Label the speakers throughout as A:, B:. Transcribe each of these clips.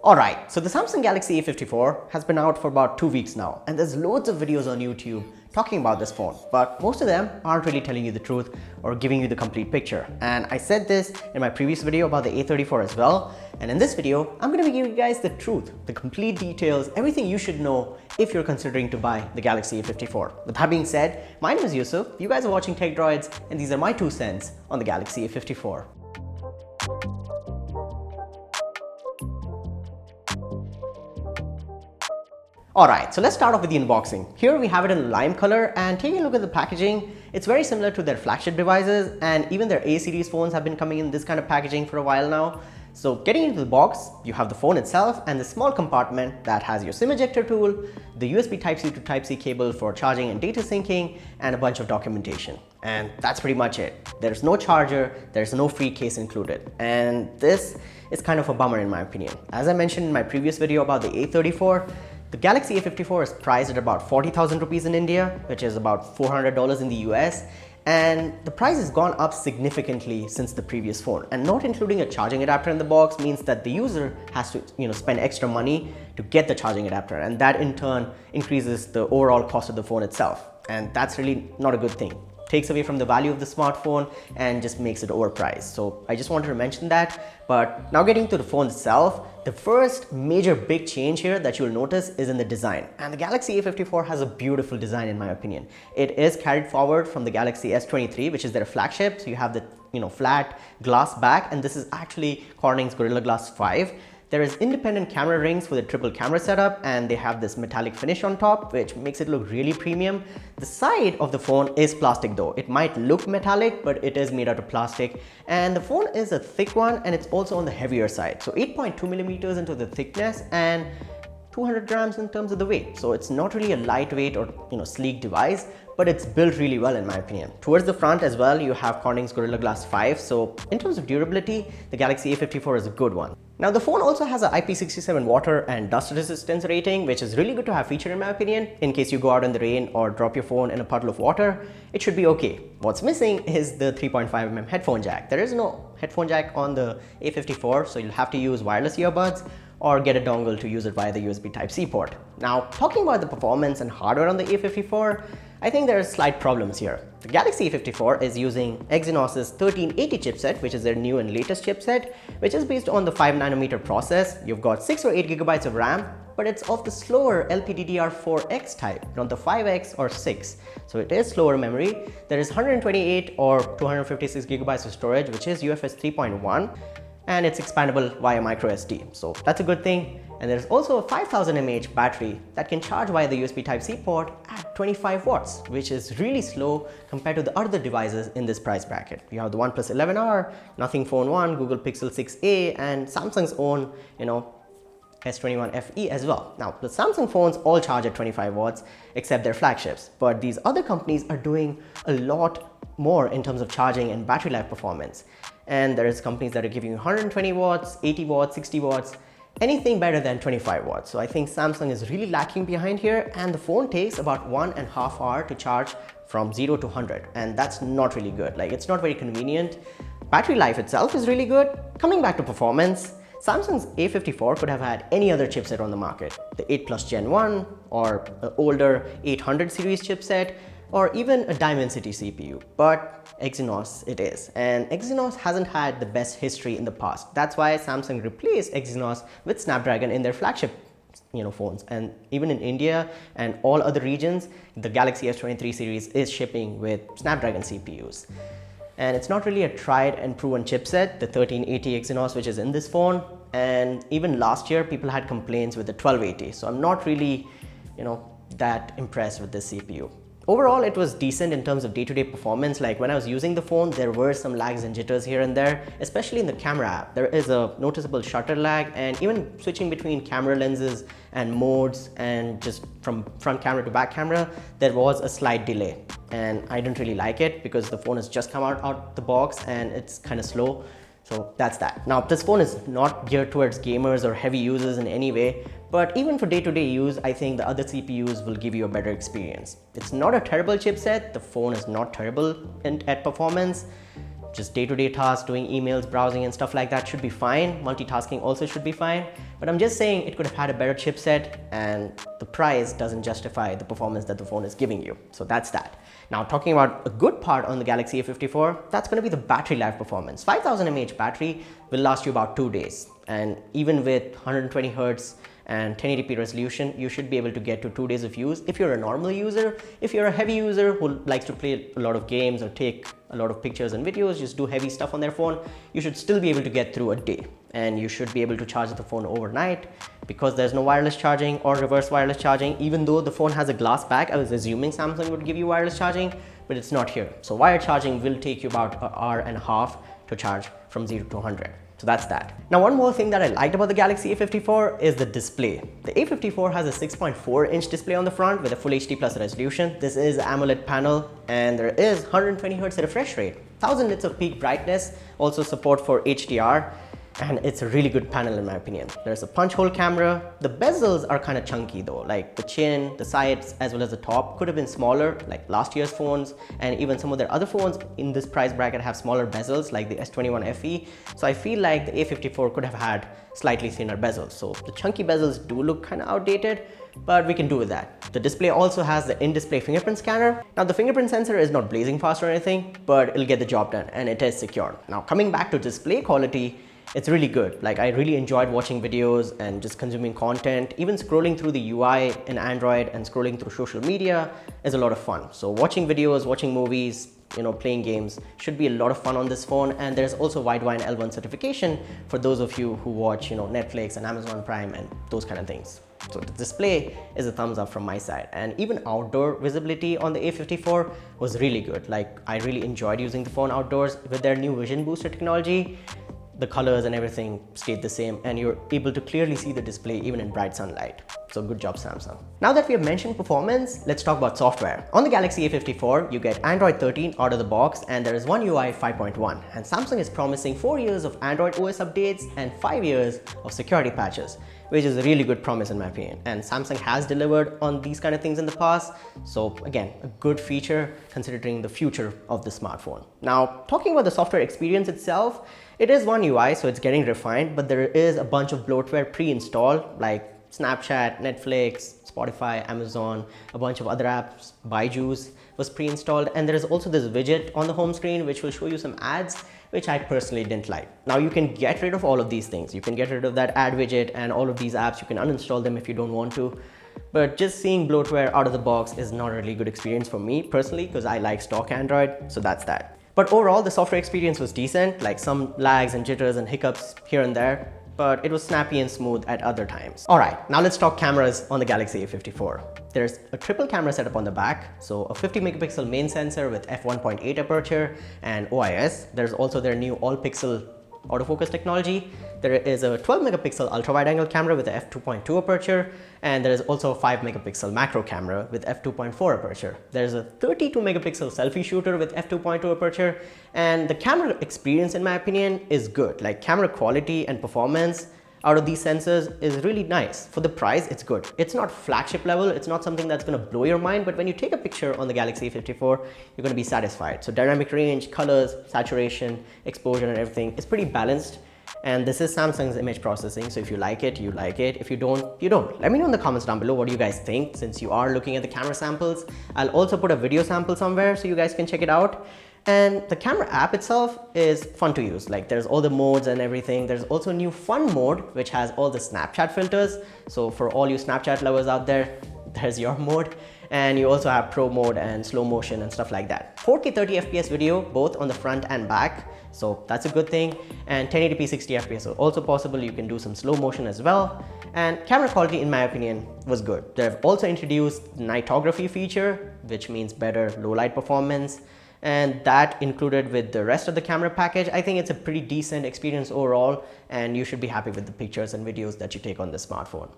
A: Alright, so the Samsung Galaxy A54 has been out for about 2 weeks now, and there's loads of videos on YouTube talking about this phone, but most of them aren't really telling you the truth or giving you the complete picture. And I said this in my previous video about the A34 as well, and in this video, I'm going to be giving you guys the truth, the complete details, everything you should know if you're considering to buy the Galaxy A54. With that being said, my name is Yusuf, you guys are watching Tech Droids, and these are my 2 cents on the Galaxy A54. Alright, so let's start off with the unboxing. Here we have it in lime color, and taking a look at the packaging, it's very similar to their flagship devices, and even their A series phones have been coming in this kind of packaging for a while now. So getting into the box, you have the phone itself and the small compartment that has your SIM ejector tool, the USB Type-C to Type-C cable for charging and data syncing, and a bunch of documentation. And that's pretty much it. There's no charger, there's no free case included. And this is kind of a bummer in my opinion. As I mentioned in my previous video about the A34, the Galaxy A54 is priced at about 40,000 rupees in India, which is about $400 in the US. And the price has gone up significantly since the previous phone, and not including a charging adapter in the box means that the user has to spend extra money to get the charging adapter, and that in turn increases the overall cost of the phone itself, and that's really not a good thing. Takes away from the value of the smartphone and just makes it overpriced. So I just wanted to mention that. But now getting to the phone itself, the first major big change here that you'll notice is in the design. And the Galaxy A54 has a beautiful design in my opinion. It is carried forward from the Galaxy S23, which is their flagship. So you have the flat glass back, and this is actually Corning's Gorilla Glass 5. There is independent camera rings for the triple camera setup, and they have this metallic finish on top, which makes it look really premium. The side of the phone is plastic though. It might look metallic, but it is made out of plastic. And the phone is a thick one, and it's also on the heavier side. So 8.2 millimeters into the thickness and 200 grams in terms of the weight. So it's not really a lightweight or sleek device, but it's built really well in my opinion. Towards the front as well, you have Corning's Gorilla Glass 5. So in terms of durability, the Galaxy A54 is a good one. Now the phone also has a IP67 water and dust resistance rating, which is really good to have feature in my opinion. In case you go out in the rain or drop your phone in a puddle of water, it should be okay. What's missing is the 3.5mm headphone jack. There is no headphone jack on the A54, so you'll have to use wireless earbuds or get a dongle to use it via the USB Type-C port. Now, talking about the performance and hardware on the A54, I think there are slight problems here. The Galaxy A54 is using Exynos's 1380 chipset, which is their new and latest chipset, which is based on the 5nm process. You've got 6 or 8 GB of RAM, but it's of the slower LPDDR4X type, not the 5X or 6. So it is slower memory. There is 128 or 256 GB of storage, which is UFS 3.1. and it's expandable via microSD, so that's a good thing. And there's also a 5000 mAh battery that can charge via the USB Type-C port at 25 watts, which is really slow compared to the other devices in this price bracket. You have the OnePlus 11R, Nothing Phone 1, Google Pixel 6a, and Samsung's own S21 FE as well. Now the Samsung phones all charge at 25 watts except their flagships, but these other companies are doing a lot more in terms of charging and battery life performance. And there is companies that are giving you 120 watts, 80 watts, 60 watts, anything better than 25 watts. So I think Samsung is really lacking behind here, and the phone takes about 1.5 hours to charge from 0 to 100, and that's not really good. Like, it's not very convenient. Battery life itself is really good. Coming back to performance, Samsung's A54 could have had any other chipset on the market, the 8 Plus Gen 1 or an older 800 series chipset, or even a Dimensity CPU, but Exynos it is. And Exynos hasn't had the best history in the past. That's why Samsung replaced Exynos with Snapdragon in their flagship phones. And even in India and all other regions, the Galaxy S23 series is shipping with Snapdragon CPUs. And it's not really a tried and proven chipset, the 1380 Exynos, which is in this phone. And even last year, people had complaints with the 1280. So I'm not really, that impressed with this CPU. Overall, it was decent in terms of day-to-day performance. Like when I was using the phone, there were some lags and jitters here and there, especially in the camera app. There is a noticeable shutter lag, and even switching between camera lenses and modes and just from front camera to back camera, there was a slight delay. And I didn't really like it because the phone has just come out the box and it's kind of slow. So that's that. Now this phone is not geared towards gamers or heavy users in any way, but even for day-to-day use, I think the other CPUs will give you a better experience. It's not a terrible chipset, the phone is not terrible at performance. just day-to-day tasks, doing emails, browsing and stuff like that should be fine. Multitasking also should be fine. But I'm just saying it could have had a better chipset, and the price doesn't justify the performance that the phone is giving you. So that's that. Now talking about a good part on the Galaxy A54, that's going to be the battery life performance. 5000 mAh battery will last you about 2 days. And even with 120 Hz and 1080p resolution, you should be able to get to 2 days of use if you're a normal user. If you're a heavy user who likes to play a lot of games or take a lot of pictures and videos, just do heavy stuff on their phone, you should still be able to get through a day. And you should be able to charge the phone overnight because there's no wireless charging or reverse wireless charging. Even though the phone has a glass back, I was assuming Samsung would give you wireless charging, but it's not here. So wired charging will take you about an hour and a half to charge from 0 to 100. So that's that. Now one more thing that I liked about the Galaxy A54 is the display. The A54 has a 6.4-inch display on the front with a Full HD Plus resolution. This is AMOLED panel and there is 120 Hz refresh rate, 1000 nits of peak brightness, also support for HDR. And it's a really good panel in my opinion. There's a punch hole camera. The bezels are kind of chunky though, like the chin, the sides, as well as the top could have been smaller like last year's phones, and even some of their other phones in this price bracket have smaller bezels like the S21 FE. So I feel like the A54 could have had slightly thinner bezels. So the chunky bezels do look kind of outdated, but we can do with that. The display also has the in-display fingerprint scanner. Now the fingerprint sensor is not blazing fast or anything, but it'll get the job done and it is secure. Now coming back to display quality, it's really good. Like I really enjoyed watching videos and just consuming content. Even scrolling through the UI in Android and scrolling through social media is a lot of fun. So watching videos, watching movies, playing games should be a lot of fun on this phone. And there's also Widevine L1 certification for those of you who watch, Netflix and Amazon Prime and those kind of things. So the display is a thumbs up from my side. And even outdoor visibility on the A54 was really good. Like I really enjoyed using the phone outdoors with their new Vision Booster technology. The colors and everything stayed the same and you're able to clearly see the display even in bright sunlight. So good job Samsung. Now that we have mentioned performance, let's talk about software. On the Galaxy A54, you get Android 13 out of the box and there is One UI 5.1, and Samsung is promising 4 years of Android OS updates and 5 years of security patches, which is a really good promise in my opinion. And Samsung has delivered on these kind of things in the past. So again, a good feature considering the future of the smartphone. Now, talking about the software experience itself, it is One UI, so it's getting refined, but there is a bunch of bloatware pre-installed like Snapchat, Netflix, Spotify, Amazon, a bunch of other apps, Byju's was pre-installed, and there is also this widget on the home screen which will show you some ads, which I personally didn't like. Now you can get rid of all of these things. You can get rid of that ad widget and all of these apps. You can uninstall them if you don't want to. But just seeing bloatware out of the box is not a really good experience for me personally because I like stock Android, so that's that. But overall, the software experience was decent, like some lags and jitters and hiccups here and there, but it was snappy and smooth at other times. All right, now let's talk cameras on the Galaxy A54. There's a triple camera setup on the back, so a 50 megapixel main sensor with f1.8 aperture and OIS. There's also their new all-pixel autofocus technology. There is a 12 megapixel ultra wide angle camera with a f2.2 aperture, and there is also a 5 megapixel macro camera with f2.4 aperture. There's a 32 megapixel selfie shooter with f2.2 aperture, and the camera experience in my opinion is good. Like camera quality and performance out of these sensors is really nice. For the price, it's good. It's not flagship level, it's not something that's gonna blow your mind, but when you take a picture on the Galaxy A54, you're gonna be satisfied. So dynamic range, colors, saturation, exposure and everything is pretty balanced. And this is Samsung's image processing, so if you like it, you like it. If you don't, you don't. Let me know in the comments down below what you guys think, since you are looking at the camera samples. I'll also put a video sample somewhere so you guys can check it out. And the camera app itself is fun to use. Like there's all the modes and everything. There's also a new fun mode which has all the Snapchat filters. So for all you Snapchat lovers out there, there's your mode. And you also have pro mode and slow motion and stuff like that. 4K 30 FPS video both on the front and back, so that's a good thing. And 1080p 60 FPS are also possible. You can do some slow motion as well. And camera quality in my opinion was good. They've also introduced the nightography feature, which means better low light performance, and that included with the rest of the camera package. I think it's a pretty decent experience overall, and you should be happy with the pictures and videos that you take on this smartphone.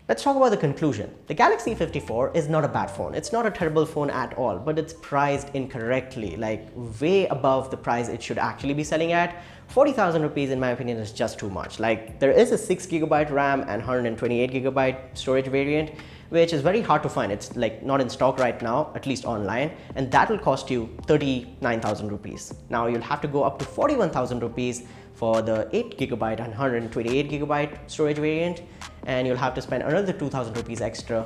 A: Let's talk about the conclusion. The Galaxy A54 is not a bad phone. It's not a terrible phone at all, but it's priced incorrectly, like way above the price it should actually be selling at. 40,000 rupees in my opinion is just too much. Like, there is a 6GB RAM and 128GB storage variant, which is very hard to find. It's like not in stock right now, at least online, and that will cost you 39,000 rupees. Now you'll have to go up to 41,000 rupees for the 8GB and 128GB storage variant, and you'll have to spend another 2,000 rupees extra.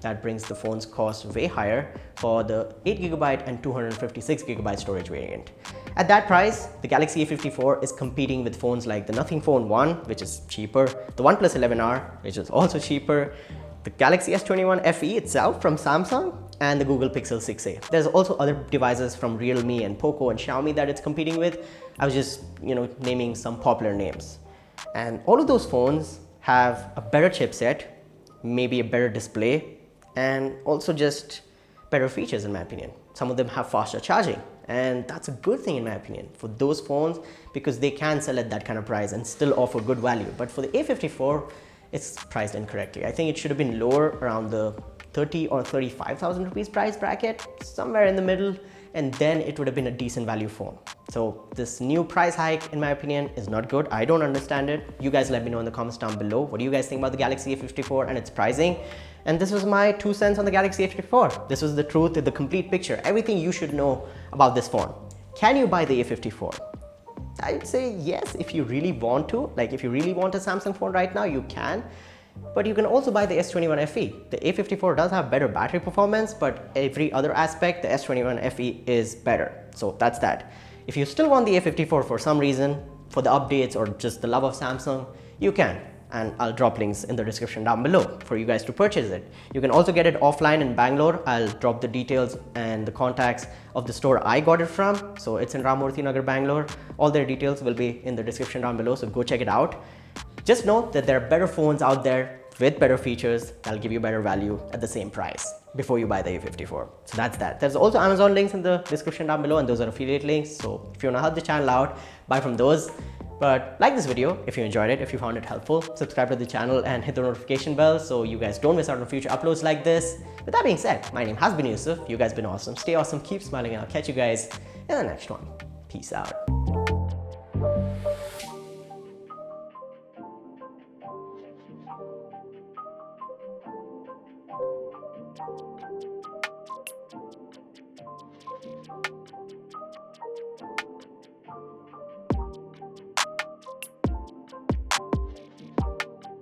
A: That brings the phone's cost way higher for the 8GB and 256GB storage variant. At that price, the Galaxy A54 is competing with phones like the Nothing Phone 1, which is cheaper, the OnePlus 11R, which is also cheaper, the Galaxy S21 FE itself from Samsung, and the Google Pixel 6a. There's also other devices from Realme and Poco and Xiaomi that it's competing with. I was just, naming some popular names. And all of those phones have a better chipset, maybe a better display, and also just better features in my opinion. Some of them have faster charging, and that's a good thing in my opinion for those phones, because they can sell at that kind of price and still offer good value. But for the A54, it's priced incorrectly. I think it should have been lower, around the 30 or 35,000 rupees price bracket, somewhere in the middle, and then it would have been a decent value phone. So this new price hike, in my opinion, is not good. I don't understand it. You guys let me know in the comments down below. What do you guys think about the Galaxy A54 and its pricing? And this was my 2 cents on the Galaxy A54. This was the truth, the complete picture, everything you should know about this phone. Can you buy the A54? I would say yes, if you really want to. Like, if you really want a Samsung phone right now, you can. But you can also buy the S21 FE. The A54 does have better battery performance, but every other aspect, the S21 FE is better. So that's that. If you still want the A54 for some reason, for the updates or just the love of Samsung, you can. And I'll drop links in the description down below for you guys to purchase it. You can also get it offline in Bangalore. I'll drop the details and the contacts of the store I got it from. So it's in Ramamurthy Nagar, Bangalore. All their details will be in the description down below, so go check it out. Just know that there are better phones out there with better features that'll give you better value at the same price before you buy the A54. So that's that. There's also Amazon links in the description down below, and those are affiliate links. So if you want to help the channel out, buy from those. But like this video if you enjoyed it, if you found it helpful, subscribe to the channel and hit the notification bell so you guys don't miss out on future uploads like this. With that being said, my name has been Yusuf. You guys have been awesome. Stay awesome, keep smiling, and I'll catch you guys in the next one. Peace out.